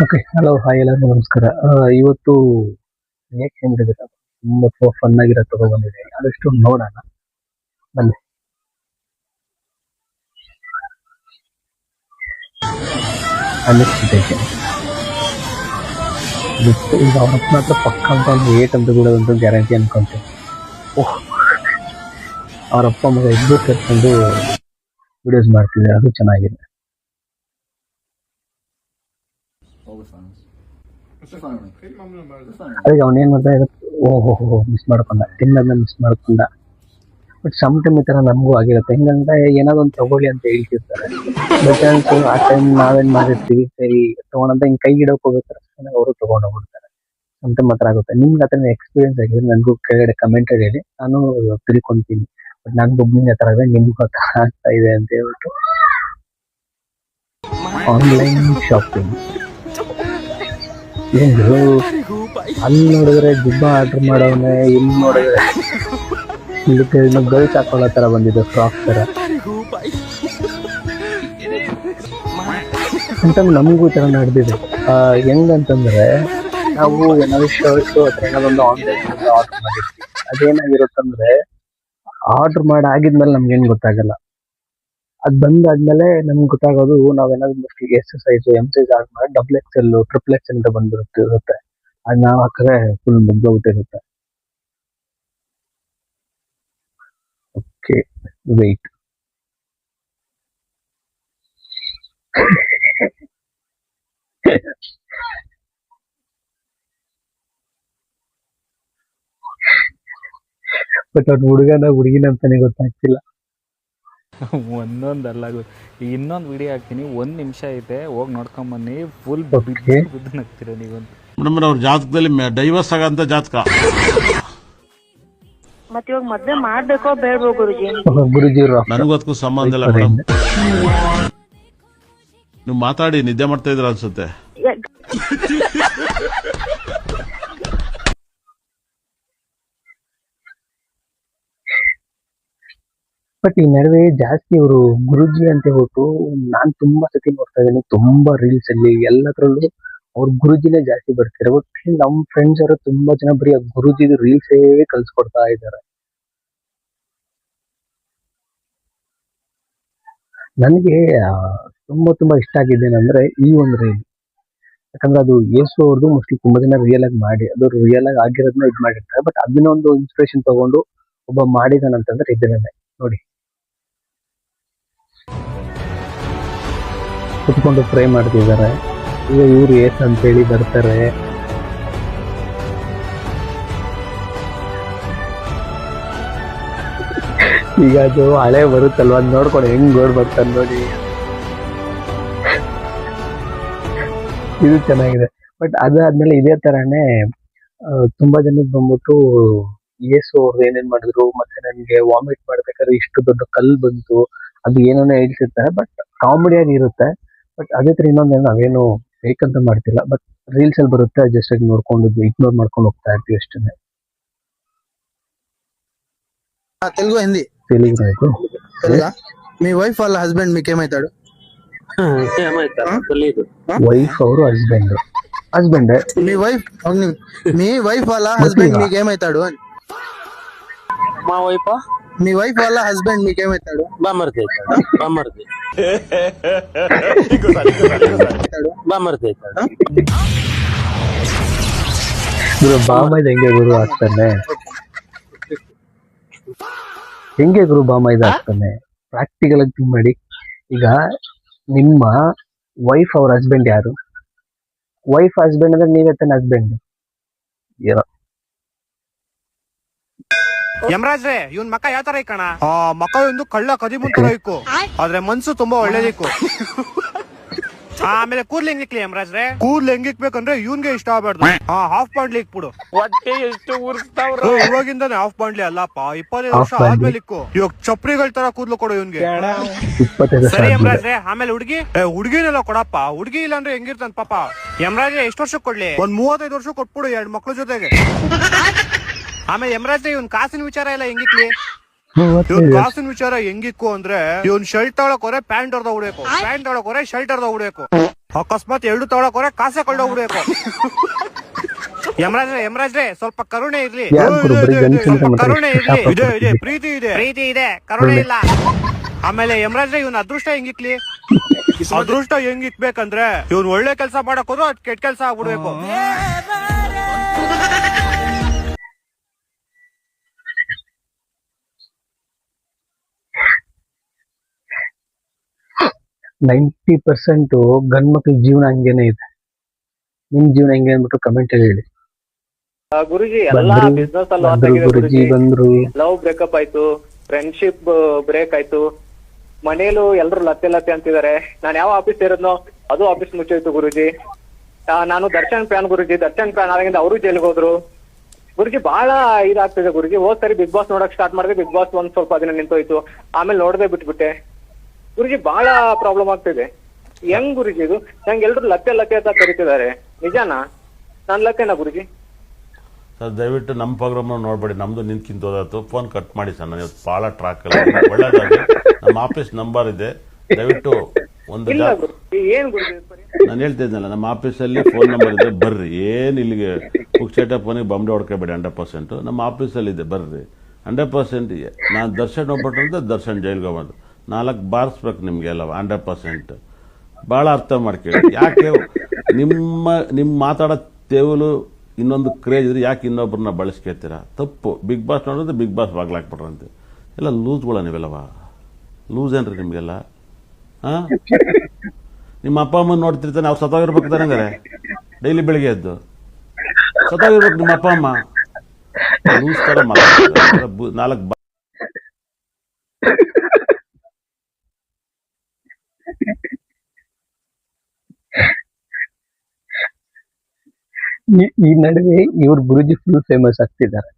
Okay, hello, hi, ಎಲ್ಲರಿಗೂ ನಮಸ್ಕಾರ. ಇವತ್ತು ರಿಯಾಕ್ಷನ್ ವಿಡಿಯೋ ತುಂಬಾ ಫನ್ ಆಗಿರೋ ತಗೊಬಂದಿದೆ. ಅದಷ್ಟು ನೋಡೋಣ ಬನ್ನಿ. ಅನಿಸ್ತಿದೆ ಈಗ ಅವ್ರ ಅಪ್ಪನ ಹತ್ರ ಪಕ್ಕ ಅಂತ ಏಟ್ ಅಂತ ಕೂಡ ಒಂದು ಗ್ಯಾರಂಟಿ ಅನ್ಕೊಂತೀನಿ. ಓಹ್, ಅವ್ರ ಅಪ್ಪ ಮಗ ಇಬ್ಬರು ಸೇರ್ಕೊಂಡು ವಿಡಿಯೋಸ್ ಮಾಡ್ತಿದ್ದಾರೆ, ಅದು ಚೆನ್ನಾಗಿದೆ. ಅದಕ್ಕೆ ಅವನೇನ್ ಮಾಡ್ತಾ ಓಹೋ ಮಿಸ್ ಮಾಡ್ಕೊಂಡ, ತಿನ್ನೋದನ್ನ ಮಿಸ್ ಮಾಡ್ಕೊಂಡ. ಬಟ್ ಸಮ್ ಟೈಮ್ ಈ ತರ ನಮಗೂ ಆಗಿರುತ್ತೆ. ಹೆಂಗಂದ್ರೆ ಏನಾದ್ರು ಒಂದು ತಗೊಳ್ಳಿ ಅಂತ ಹೇಳ್ತಿರ್ತಾರೆ, ಬಟ್ ಆ ಟೈಮ್ ನಾವೇನ್ ಮಾಡಿರ್ತೀವಿ, ಸರಿ ತಗೊಂಡಂತ ಹಿಂಗ್ ಕೈ ಇಡೋಕ್ ಹೋಗ್ಬೇಕಾದ್ರೆ ಅವರು ತಗೊಂಡ್ ಹೋಗ್ಬಿಡ್ತಾರೆ. ಸಮ್ ಟೈಮ್ ಮಾತ್ರ ಆಗುತ್ತೆ. ನಿಮ್ಗೆ ಆ ತರ ಎಕ್ಸ್ಪೀರಿಯನ್ಸ್ ಆಗಿದೆ ನನ್ಗೂ ಕೆಳಗಡೆ ಕಮೆಂಟ್ ಹೇಳಿ, ನಾನು ತಿಳ್ಕೊಂತೀನಿ. ಬಟ್ ನನ್ಗೆ ಒಬ್ಬನಿಗೆ ಆ ತರ ಇದೆ, ನಿಮ್ಗೂ ಆ ತರ ಆಗ್ತಾ ಇದೆ ಅಂತ ಹೇಳ್ಬಿಟ್ಟು. ಆನ್ಲೈನ್ ಶಾಪಿಂಗ್ ಏನು, ಅಲ್ಲಿ ನೋಡಿದ್ರೆ ದುಬ್ಬ ಆರ್ಡರ್ ಮಾಡವನೆ, ಇಲ್ಲಿ ನೋಡಿದ್ರೆ ಇದಕ್ಕೆ ಗರ್ಲ್ಸ್ ಹಾಕೊಳ್ಳೋ ತರ ಬಂದಿದೆ, ಫ್ರಾಕ್ ತರ ಅಂತ. ನಮಗೂ ಈ ತರ ನಡೆದಿದೆ. ಹೆಂಗಂತಂದ್ರೆ ನಾವು ಏನಾದ್ರು ಶರ್ಟ್ ಅಥವಾ ಏನಾದೊಂದು ಆನ್ಲೈನ್ ಆರ್ಡರ್ ಮಾಡಿರ್ತೀವಿ. ಅದೇನಾಗಿರುತ್ತಂದ್ರೆ ಆರ್ಡರ್ ಆಗಿದ್ಮೇಲೆ ನಮ್ಗೆ ಏನ್ ಗೊತ್ತಾಗಲ್ಲ. ಅದ್ ಬಂದಾದ್ಮೇಲೆ ನಮ್ಗೆ ಗೊತ್ತಾಗೋದು ನಾವೇನಾದ್ರು S size M size order ಮಾಡಿ XXL, XXL ಅಂತ ಬಂದ್ಬಿಟ್ಟಿರುತ್ತೆ. ಅದ್ ನಾವ್ ಹಾಕಿದ್ರೆ ಫುಲ್ ಮುಗ್ದೋಗ್ಬಿಟ್ಟಿರುತ್ತೆ. Okay, wait. ಬಟ್ ಅವ್ನ ಹುಡುಗಿನ ಅಂತಾನೆ ಗೊತ್ತಾಗ್ತಿಲ್ಲ. ಒಂದೊಂದಲ್ಲ, ಇನ್ನೊಂದು ವಿಡಿಯೋ ಹಾಕ್ತೀನಿ, 1 ನಿಮಿಷ ಐತೆ, ಹೋಗಿ ನೋಡ್ಕೊಂಡ್ ಬನ್ನಿ. ಫುಲ್ ಬಿದ್ದು ನಗ್ತೀರ ನೀವಂತ. ಮೇಡಮ್, ಅವ್ರ ಜಾತಕದಲ್ಲಿ ಡೈವರ್ಸ್ ಆಗಂತ ಜಾತಕ. ಮತ್ತೆ ಇವಾಗ ಮದ್ವೆ ಮಾಡ್ಬೇಕೋ ಬೇಡವೋ ಗುರುಜಿ? ಗುರುಜಿ ನನಗೂ ಅದಕ್ಕೂ ಸಂಬಂಧ ಇಲ್ಲ ಮೇಡಮ್. ನೀವು ಮಾತಾಡಿ ನಿದ್ದೆ ಮಾಡ್ತಾ ಇದ್ರ ಅನ್ಸುತ್ತೆ. ಬಟ್ ಈ ನಡುವೆ ಜಾಸ್ತಿ ಅವರು ಗುರುಜಿ ಅಂತ ಹೇಳ್ಬಿಟ್ಟು ನಾನ್ ತುಂಬಾ ಸತಿ ನೋಡ್ತಾ ಇದ್ದೀನಿ. ತುಂಬಾ ರೀಲ್ಸ್ ಅಲ್ಲಿ ಎಲ್ಲದ್ರಲ್ಲೂ ಅವ್ರ ಗುರುಜಿನೇ ಜಾಸ್ತಿ ಬರ್ತಾರೆ. ಒಟ್ಟು ನಮ್ ಫ್ರೆಂಡ್ಸ್ ಅವರು ತುಂಬಾ ಜನ ಬರೀ ಆ ಗುರುಜಿದು ರೀಲ್ಸ್ ಕಲ್ಸ್ಕೊಡ್ತಾ ಇದ್ದಾರೆ. ನನಗೆ ತುಂಬಾ ಇಷ್ಟ ಆಗಿದ್ದೇನೆಂದ್ರೆ ಈ ಒಂದು ರೀಲ್. ಯಾಕಂದ್ರೆ ಅದು ಯೇಸು ಅವ್ರದ್ದು ಮೋಸ್ಟ್ಲಿ ತುಂಬಾ ಜನ ರಿಯಲ್ ಆಗಿ ಮಾಡಿ, ಅದು ರಿಯಲ್ ಆಗಿ ಆಗಿರೋದನ್ನ ಇದು ಮಾಡಿರ್ತಾರೆ. ಬಟ್ ಅದನ್ನ ಒಂದು ಇನ್ಸ್ಪಿರೇಷನ್ ತಗೊಂಡು ಒಬ್ಬ ಮಾಡಿದಾನಂತಂದ್ರೆ ಇದನ್ನೇ ನೋಡಿ. ಕುತ್ಕೊಂಡು ಪ್ರೇ ಮಾಡ್ತಿದ್ದಾರೆ. ಈಗ ಇವ್ರು ಏಸ್ ಅಂತ ಹೇಳಿ ಬರ್ತಾರೆ. ಈಗ ಅದು ಹಳೆ ಬರುತ್ತಲ್ವ, ಅದ್ ನೋಡ್ಕೊಂಡು ಹೆಂಗ್ ಗೋಡ್ ಬರ್ತಾರೆ ನೋಡಿ. ಇದು ಚೆನ್ನಾಗಿದೆ. ಬಟ್ ಅದಾದ್ಮೇಲೆ ಇದೇ ತರಾನೇ ತುಂಬಾ ಜನಕ್ಕೆ ಬಂದ್ಬಿಟ್ಟು ಯೇಸು ಅವ್ರು ಏನೇನ್ ಮಾಡಿದ್ರು, ಮತ್ತೆ ನನ್ಗೆ ವಾಮಿಟ್ ಮಾಡ್ಬೇಕಾದ್ರೆ ಇಷ್ಟು ದೊಡ್ಡ ಕಲ್ ಬಂತು, ಅದು ಏನೇನೋ ಹೇಳ್ತಿರ್ತಾರೆ. ಬಟ್ ಕಾಮಿಡಿಯಾಗಿ ಇರುತ್ತೆ. ಬಟ್ ಅದೇ ತರ ಇನ್ನೊಂದೇನು ನಾವೇನು ಬೇಕಂತ ಮಾಡ್ತಿಲ್ಲ. ಬಟ್ ರೀಲ್ಸ್ ಅಲ್ಲಿ ಬರುತ್ತೆ, ಜಸ್ಟ್ ಆಗಿ ನೋಡ್ಕೊಂಡು ಇಗ್ನೋರ್ ಮಾಡ್ಕೊಂಡು ಹೋಗ್ತಾ ಇರ್ತೀವಿ ಅಷ್ಟೇ. తెలుగు హిందీ తెలుగు తెలుగా మీ వైఫ్ వాళ్ళ హస్బెండ్ మీకేమైతాడు? వైఫ్ ಅವರು హస్బెండ్ మీ వైఫ్ వాళ్ళ హస్బెండ్ మీకేమైతాడు అని. మా వైఫ్ మీ వైఫ్ వాళ్ళ హస్బెండ్ మీకేమైతాడు? బామర్ది బామర్ది బామర్ది ಗುರು ಬಾಮೈದ ಹೆಂಗೆ ಗುರು ಆಗ್ತಾನೆ, ಹೆಂಗೆ ಗುರು ಬಾಮೈದ ಆಗ್ತಾನೆ? ಪ್ರಾಕ್ಟಿಕಲ್ ಆಗಿ ಥಿಂಕ್ ಮಾಡಿ. ಈಗ ನಿಮ್ಮ ವೈಫ್ ಅವ್ರ ಹಸ್ಬೆಂಡ್ ಯಾರು? ವೈಫ್ ಹಸ್ಬೆಂಡ್ ಅಂದ್ರೆ ನೀವೇ ತಾನೆ ಹಸ್ಬೆಂಡ್. ಏನೋ ಯಮರಾಜ್ರೆ, ಇವನ್ ಮಕ್ಕ ಯಾವ ತರ ಇಕ್ಕಣ? ಮಕ್ಕ ಒಂದು ಕಳ್ಳ ಕದಿಮುನ್ ತರ ಇಕ್ಕು, ಆದ್ರೆ ಮನ್ಸು ತುಂಬಾ ಒಳ್ಳೇದಿಕ್ಕು. ಆಮೇಲೆ ಕೂದ್ಲು ಹೆಂಗಿಕ್ಲಿ ಯಮರಾಜ್ರೆ? ಕೂದ್ಲು ಹೆಂಗಿಕ್ಬೇಕಂದ್ರೆ ಇವನ್ಗೆ ಇಷ್ಟ ಆಗ್ಬಾರ್ದು. ಹಾಫ್ ಬಾಂಡ್ಲಿ ಇಕ್ಬಿಡು. ಹೊಟ್ಟೆ ಎಷ್ಟು ಉರ್ಸ್ತಾವ್ರ. ಇವಾಗಿಂದಾನೆ ಹಾಫ್ ಬಾಂಡ್ಲಿ ಅಲ್ಲಪ್ಪ, 25 ವರ್ಷ ಆದ್ಮೇಲೆ ಇಕ್ಕು. ಇವಾಗ ಚಪ್ರಿಗಳ ತರ ಕೂದ್ಲು ಕೊಡು ಇವನ್ಗೆ. ಸರಿ ಯಮರಾಜ್ರೆ. ಆಮೇಲೆ ಹುಡ್ಗಿನೆಲ್ಲ ಕೊಡಪ್ಪ. ಹುಡ್ಗಿ ಇಲ್ಲ ಅಂದ್ರೆ ಹೆಂಗಿರ್ತಂತ ಪಾಪ. ಯಮರಾಜ್ರೆ ಎಷ್ಟು ವರ್ಷ ಕೊಡ್ಲಿ? ಒಂದ್ 35 ವರ್ಷ ಕೊಟ್ಬಿಡು, 2 ಮಕ್ಳ ಜೊತೆಗೆ. ಆಮೇಲೆ ಯಮರಾಜ್ರೆ, ಇವನ್ ಕಾಸಿನ ವಿಚಾರ ಎಲ್ಲ ಹೆಂಗಿಕ್ಲಿ? ಕಾಸಿನ ವಿಚಾರ ಹೆಂಗಿಕ್ಕು ಅಂದ್ರೆ, ಇವನ್ ಶರ್ಟ್ ತಗೊಳಕ್ ಹೋರೆ ಪ್ಯಾಂಟ್ ಹೊಡೆದ ಉಡ್ಬೇಕು, ಪ್ಯಾಂಟ್ ತಗೊಳಕ್ ಹೋರೆ ಶರ್ಟ್ ಹೊಡೆದ ಉಡ್ಬೇಕು. ಅಕಸ್ಮಾತ್ ಎರಡು ತಗೊಳಕ್ ಹೋದ್ರೆ ಕಾಸೆ ಕೊಳ್ಳೋಗ್ಬಿಡ್ಬೇಕು. ಯಮರಾಜ್ರೆ ಸ್ವಲ್ಪ ಕರುಣೆ ಇರ್ಲಿ, ಯಾರ್ ಗುರು ಬರೀ ಗಂಡಸಿನ ಸ್ವಲ್ಪ ಮಾತ್ರ ಕರುಣೆ ಇಷ್ಟು ಇರ್ಲಿ. ಶಾಪ ಇದೆ ಪ್ರೀತಿ ಇದೆ ಕರುಣೆ ಇಲ್ಲ. ಆಮೇಲೆ ಯಮರಾಜ್ರೆ ಇವನ್ ಅದೃಷ್ಟ ಹೆಂಗಿಕ್ಲಿ, ಅದೃಷ್ಟ ಹೆಂಗಿಕ್ಬೇಕಂದ್ರೆ ಇವ್ನ್ ಒಳ್ಳೆ ಕೆಲಸ ಮಾಡಕ್ ಹೋದ್ರು ಅದ್ ಕೆಟ್ಟ ಕೆಲಸ ಆಗ್ಬಿಡ್ಬೇಕು. ನೈಂಟಿ ಪರ್ಸೆಂಟ್ ಗಂಡ್ ಮಕ್ಳ ಜೀವನ ಹಂಗೇನೆ ಇದೆ. ನಿಮ್ ಜೀವನ ಹೆಂಗೆ ಅಂದ್ಬಿಟ್ಟು ಕಮೆಂಟ್ ಅಲ್ಲಿ ಹೇಳಿ. ಗುರುಜಿ ಎಲ್ಲಾ ಬಂದ್ರು, ಬಿಸ್ನೆಸ್ ಅಲ್ಲಿ ಬಂದ್ರು ಗುರುಜಿ ಬಂದ್ರು. ಲವ್ ಬ್ರೇಕಪ್ ಆಯ್ತು, ಫ್ರೆಂಡ್ಶಿಪ್ ಬ್ರೇಕ್ ಆಯ್ತು, ಮನೇಲೂ ಎಲ್ರು ಲತ್ತೆ ಅಂತಿದ್ದಾರೆ. ನಾನ್ ಯಾವ ಆಫೀಸ್ ಸೇರಿದ್ನೋ ಅದು ಆಫೀಸ್ ಮುಚ್ಚೋಯ್ತು ಗುರುಜಿ. ನಾನು ದರ್ಶನ್ ಫ್ಯಾನ್ ಗುರುಜಿ, ದರ್ಶನ್ ಫ್ಯಾನ್ ಆಗಿಂದ ಅವರು ಜೈಲ್ಗೆ ಹೋದ್ರು ಗುರುಜಿ. ಬಹಳ ಇದಾಗ್ತಿದೆ ಗುರುಜಿ. ಹೋದ್ ಸರಿ ಬಿಗ್ ಬಾಸ್ ನೋಡಕ್ ಸ್ಟಾರ್ಟ್ ಮಾಡಿದೆ, ಬಿಗ್ ಬಾಸ್ ಒಂದ್ ಸ್ವಲ್ಪ ದಿನ ನಿಂತೋಯ್ತು, ಆಮೇಲೆ ನೋಡದೆ ಬಿಟ್ಬಿಟ್ಟೆ ಗುರುಜಿ. ಬಹಳ ಪ್ರಾಬ್ಲಮ್ ಆಗ್ತಿದೆ. ಹೆಂಗ್ ಗುರುಜಿ ಇದು? ನಂಗೆ ಎಲ್ರು ಲತ್ತೆ ಅಂತ ಕರಿತಿದ್ದಾರೆ, ನಿಜಾನಾ? ನಾನ್ ಲತ್ತೆನಾ ಗುರುಜಿ? ಸರ್ ದಯವಿಟ್ಟು ನಮ್ಮ ಪ್ರೋಗ್ರಾಮ್ ನೋಡ್ಬೇಡಿ, ನಮ್ದು ನಿಂತ್ಕಿಂತ ಹೋದಾತು. ಫೋನ್ ಕಟ್ ಮಾಡಿ ಸರ್, ನಾನು ಇವತ್ತು ಭಾಳ ಟ್ರಾಕ್ ಅಲ್ಲ. ಒಳ್ಳೇದಾಗಿ ನಮ್ಮ ಆಫೀಸ್ ನಂಬರ್ ಇದೆ, ದಯವಿಟ್ಟು ಒಂದು ಇಲ್ಲ ಗುರುಜಿ, ಏನ್ ಗುರುಜಿ? ನಾನು ಹೇಳ್ತಿದ್ನಲ್ಲ, ನಮ್ಮ ಆಫೀಸಲ್ಲಿ ಫೋನ್ ನಂಬರ್ ಇದೆ, ಬರ್ರಿ. ಏನು ಇಲ್ಲಿಗೆ ಪುಕ್ಸೇಟ ಫೋನಿಗೆ ಬಂಡೆ ಹೊಡ್ಕೋಬೇಡಿ. 100% ನಮ್ಮ ಆಫೀಸಲ್ಲಿ ಇದೆ, ಬರ್ರಿ. 100% ನಾನು ದರ್ಶನ್ ಹೋಗ್ಬಿಟ್ಟು ಅಂತ ದರ್ಶನ್ ಜೈಲ್ಗೆ ಹೋಗೋದು 4 ಬಾರಿಸ್ಬೇಕು ನಿಮಗೆಲ್ಲ. 100% ಭಾಳ ಅರ್ಥ ಮಾಡ್ಕೊಳ್ಳಿ. ಯಾಕೆ ನಿಮ್ಮ ಮಾತಾಡೋ ತೇವಲು ಇನ್ನೊಂದು ಕ್ರೇಜ್ ಇದ್ರೆ ಯಾಕೆ ಇನ್ನೊಬ್ಬರನ್ನ ಬಳಸ್ಕೊತೀರ? ತಪ್ಪು. ಬಿಗ್ ಬಾಸ್ ನೋಡಿದ್ರೆ ಬಿಗ್ ಬಾಸ್ ಬಾಗ್ಲಾಕ್ಬಿಟ್ರಂತೆ. ಎಲ್ಲ ಲೂಸ್ಗಳ ನೀವೆಲ್ಲವ, ಲೂಸ್ ಏನ್ರಿ ನಿಮಗೆಲ್ಲ? ಹಾಂ, ನಿಮ್ಮ ಅಪ್ಪ ಅಮ್ಮನ ನೋಡ್ತಿರ್ತಾನೆ, ಅವ್ರು ಸತ್ತೋಗಿರ್ಬೇಕು ತಾನೆ ಹಂಗಾರೆ? ಡೈಲಿ ಬೆಳಿಗ್ಗೆ ಎದ್ದು ಸತ್ತೋಗಿರ್ಬೇಕು ನಿಮ್ಮ ಅಪ್ಪ ಅಮ್ಮ. ಲೂಸ್ ಥರ ಮಾತಾಡ್ತಾರೆ. 4 ಈ ನಡುವೆ ಇವ್ರ ಗುರುಜಿ ಫುಲ್ ಫೇಮಸ್ ಆಗ್ತಿದ್ದಾರೆ.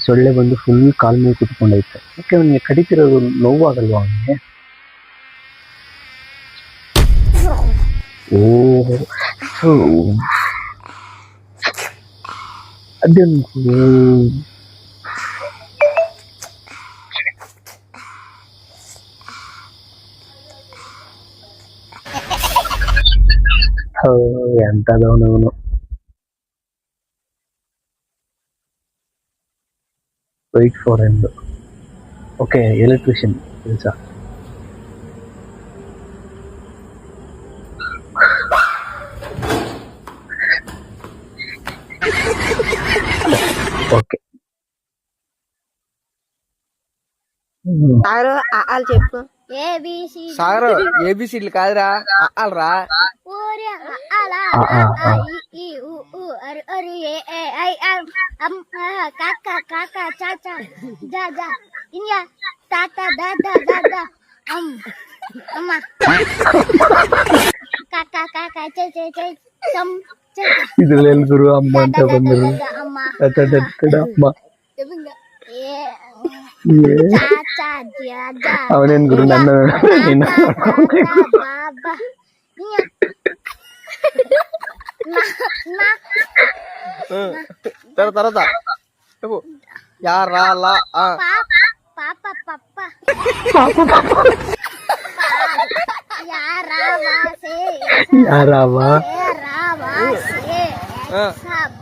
ಸೊಳ್ಳೆ ಬಂದು ಫುಲ್ ಕಾಲ್ ಮೇಲೆ ಕುತ್ಕೊಂಡೈತೆ. ಯಾಕೆ ಅವನಿಗೆ ಕಡಿತಿರೋದು ನೋವಾಗಲ್ವಾ ಅವನಿಗೆ? ಅದೊಂದು ಎಂತದವನವನು. ವೆಯ್ಟ್ ಫಾರ್ ಎಂದು. ಓಕೆ, ಎಲೆಕ್ಟ್ರಿಷಿಯನ್ ಕೆಲಸ. ఓకే సారు ఆల్ చెప్పు. సాగర్ ఏబిసిడ్లు కాదురా అల్రా. ఊరే అలా ఈ ఊ అరు అరు ఏ ఐ అమ్ కాకా కాకా చాచా జాజా ఇన్యా తాత దాదా దాదా అమ్మ కాకా కాకా చే చే చే సమ్ ಇದ್ರಲ್ಲಿ ಎಲ್ರು ಅಮ್ಮ ಅಂತ ಬಂದರು. ಅಮ್ಮ ಅವನೇನ್ ಗುರು ನನ್ನ తర్వాత చెప్పు. యారా లా పాప పాప ಯಾರವಾ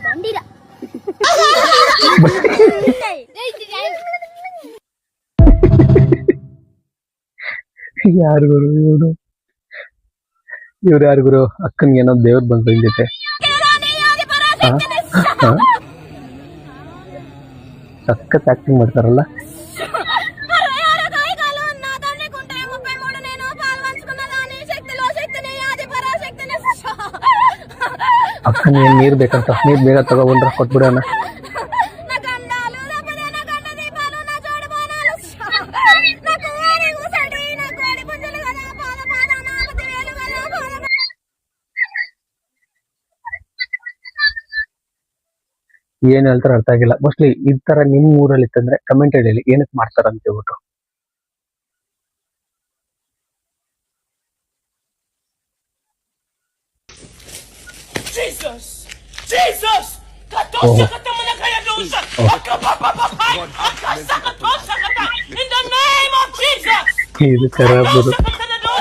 ಬಂದಿರ ಯಾರು ಗುರು ಇವ್ರು? ಯಾರು ಗುರು? ಅಕ್ಕನ್ಗೆ ಏನೋ ದೇವ್ರು ಬಂದು ಹಿಂಗೈತೆ. ಸಖತ್ ಆಕ್ಟಿಂಗ್ ಮಾಡ್ತಾರಲ್ಲ. ಅಕ್ಕನ ಏನ್ ನೀರ್ ಬೇಕಂತ ನೀರ್ ಬೇಗ ತಗೊಬಂದ್ರ ಕೊಟ್ಬಿಡೋಣ. ಏನ್ ಹೇಳ್ತಾರ ಅರ್ಥ ಆಗಿಲ್ಲ. ಮೋಸ್ಟ್ಲಿ ಈ ತರ ನಿಮ್ ಊರಲ್ಲಿ ಇತ್ತಂದ್ರೆ ಕಮೆಂಟ್ ಹೇಳಿ ಏನಕ್ಕೆ ಮಾಡ್ತಾರ ಅಂತ ಹೇಳ್ಬಿಟ್ಟು. ಇದು ಖರಾಬ್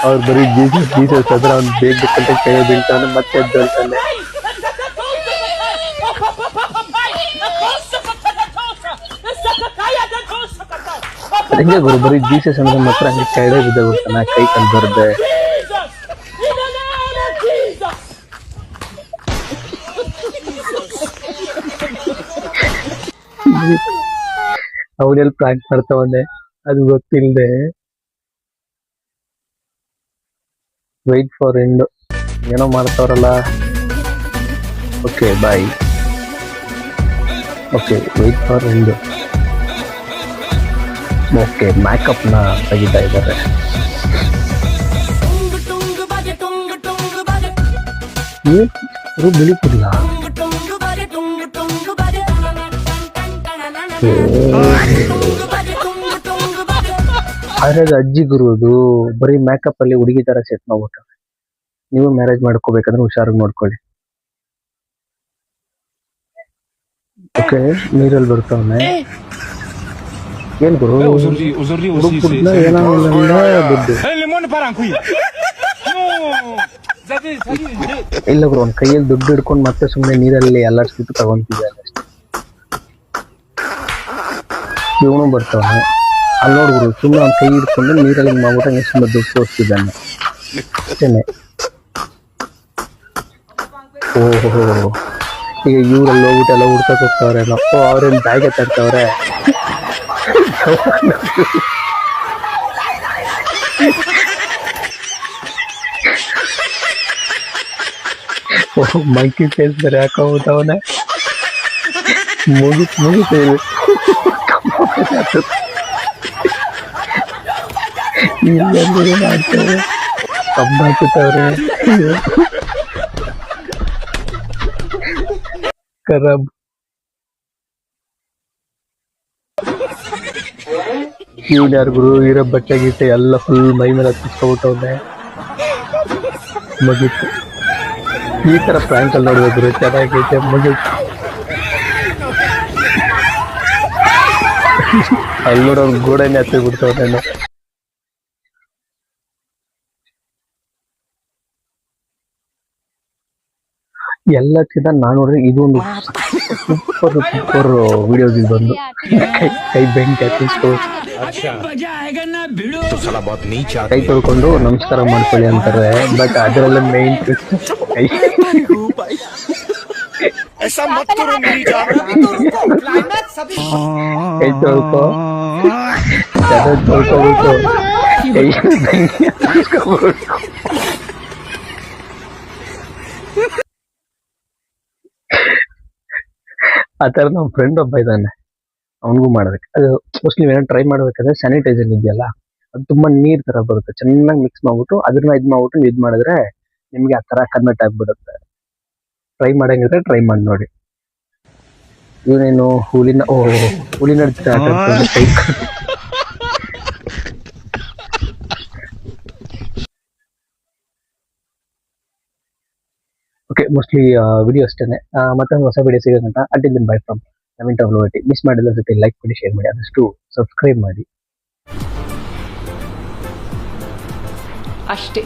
ಅವ್ರು ಬರೀ ಜೀಸಸ್ ಜೀಸಸ್ ಅಂದ್ರೆ ಅವ್ನು ಬೇಕಂತ ಕೈ ಬೀಳ್ತಾನೆ ಮತ್ತೆ ಎದ್ದೇಳ್ತಾನೆ. ಹಂಗೆ ಗುರು ಬರೀ ಜೀಸಸ್ ಅಂದ್ರೆ ಮಾತ್ರ ಹಂಗೆ ಕೈಡೆ ಬಿದ್ದಾಗ್ಬಿಡ್ತಾನೆ, ಕೈ ಕಂಡು ಬರ್ದೆ. ಅವನೆಲ್ಲಿ ಪ್ರಾಂಕ್ ಮಾಡ್ತಾವನೆ ಅದು ಗೊತ್ತಿಲ್ಲದೆ. ವೆಯ್ಟ್ ಫಾರ್ ಎಂಡ್ ಏನೋ ಮಾಡ್ತಾವ್ರಲ್ಲ. Okay bye. Okay wait for end. Okay makeup ನ ತೆಗಿತಾ ಇದ್ದಾರೆ. ಬೆಳಿತಿಲ್ಲ ಆದ್ರೆ ಅದು ಅಜ್ಜಿ ಗುರು, ಅದು ಬರೀ ಮೇಕಪ್ ಅಲ್ಲಿ ಹುಡುಗಿ ತರ ಸೆಟ್ ಮಾಡ್ಬಿಟ್ಟ. ನೀವು ಮ್ಯಾರೇಜ್ ಮಾಡ್ಕೋಬೇಕಂದ್ರೆ ಹುಷಾರಾಗಿ ನೋಡ್ಕೊಳ್ಳಿ. ಓಕೆ ನೀರಲ್ಲಿ ಬರ್ತಾವನೆ. ಏನ್ ಗುರು ಹುಡುಗ ದುಡ್ಡು ಇಲ್ಲ ಗುರು, ಅವ್ನ ಕೈಯಲ್ಲಿ ದುಡ್ಡು ಹಿಡ್ಕೊಂಡು ಮತ್ತೆ ಸುಮ್ಮನೆ ನೀರಲ್ಲಿ ಎಲ್ಲಾಡ್ಸ್ಬಿಟ್ಟು ತಗೊಂತಿದ್ದಾನೆ ಅಷ್ಟೇ. ಇವನು ಬರ್ತಾವನೆ. ಅಲ್ಲಿ ನೋಡ್ಗುರು ಸುಮ್ಮನೆ ಅವ್ನ ಕೈ ಹಿಡ್ಕೊಂಡು ನೀರಲ್ಲಿ ಮಾಡ್ಬಿಟ್ಟು ಸುಮ್ಮನೆ ದುಡ್ಡು ತೋರಿಸ್ತಿದ್ದಾನೆ ಅಷ್ಟೇನೆ. ಓಹೋ ಈಗ ಇವ್ರಲ್ಲಿ ಹೋಗ್ಬಿಟ್ಟು ಎಲ್ಲ ಹುಡ್ಕಕ್ ಹೋಗ್ತಾವ್ರೆ. ಅಪ್ಪ ಅವ್ರೇನ್ ಬ್ಯಾಗ್ ತರ್ತಾವ್ರೆ. ಮಂಕಿ ಫೇಸ್ ಬೇರೆ ಹಾಕೋಬಿಟ್ಟವನೆ. ಮುಗಿತು ಇಲ್ಲಂದ್ರೆ ಮಾಡ್ತಾರೆ, ಕಬ್ಬ ಹಾಕುತ್ತವ್ರೆ. ಖರಾಬ್. ಇವ್ನು ಯಾರು ಗುರು, ಇರೋ ಬಟ್ಟೆ ಗಿಟ್ಟೆ ಎಲ್ಲ ಫುಲ್ ಮೈ ಮೇಲೆ ಹತ್ತಿಸ್ಕೊಬಿಟ್ಟವ್ನೆ. ಮುಗೀತು. ಈ ತರ ಪ್ರ್ಯಾಂಕ್ ಅಲ್ಲಿ ನೋಡ್ಬೇಕು, ಚೆನ್ನಾಗೈತೆ. ಮುಗೀತು. ಅಲ್ಲಿ ನೋಡೋರು ಗೋಡೆನೆ ಹತ್ತಿ ಬಿಡ್ತಾವ್ನೆ. ಎಲ್ಲಕ್ಕಿಂತ ನಾನು ನೋಡ್ರಿ ಇದೊಂದು ಸೂಪರ್ ವಿಡಿಯೋಸ್ ಬಂದು ಕೈ ಬೆಂಕಿ ಹತ್ತಿಸ್ತು, ಕೈ ತೊಳ್ಕೊಂಡು ನಮಸ್ಕಾರ ಮಾಡ್ಕೊಳ್ಳಿ ಅಂತಾರೆ. ಬಟ್ ಅದರಲ್ಲ ಮೇನ್ ಕೈ ಕೈ ತೊಳ್ಕೊಬಿಟ್ಟು ಕೈ ಬೆಂಕಿ ಹತ್ತಿಸ್ಕೊಬಿಟ್ಟು ಆ ತರ ನಮ್ಮ ಫ್ರೆಂಡ್ ಒಬ್ಬ ಇದ್ದಾನೆ, ಅವನಿಗೂ ಮಾಡ್ಬೇಕು. ಅದು ಮೋಸ್ಟ್ಲಿ ಏನೋ ಟ್ರೈ ಮಾಡ್ಬೇಕಾದ್ರೆ ಸ್ಯಾನಿಟೈಸರ್ ಇದೆಯಲ್ಲ, ಅದು ತುಂಬಾ ನೀರ್ ತರ ಬರುತ್ತೆ. ಚೆನ್ನಾಗಿ ಮಿಕ್ಸ್ ಮಾಡ್ಬಿಟ್ಟು ಅದನ್ನ ಇದ್ ಮಾಡಿದ್ರೆ ನಿಮ್ಗೆ ಆ ತರ ಕನ್ವರ್ಟ್ ಆಗ್ಬಿಡುತ್ತೆ. ಟ್ರೈ ಮಾಡಂಗಿದ್ರೆ ಟ್ರೈ ಮಾಡಿ ನೋಡಿ. ಇವನೇನು ಹುಲಿನ ಕೈ ಓಕೆ ಮೋಸ್ಟ್ಲಿ ವಿಡಿಯೋ ಅಷ್ಟೇನೆ. ಮತ್ತೊಂದು ಹೊಸ ವಿಡಿಯೋ ಸಿಗೋದಂತ until then bye from Naveen ಟವಲೋಟಿ. ಮಿಸ್ ಮಾಡಿಲ್ಲ ಜೊತೆ ಲೈಕ್ ಮಾಡಿ, ಶೇರ್ ಮಾಡಿ, ಆದಷ್ಟು ಸಬ್ಸ್ಕ್ರೈಬ್ ಮಾಡಿ ಅಷ್ಟೇ.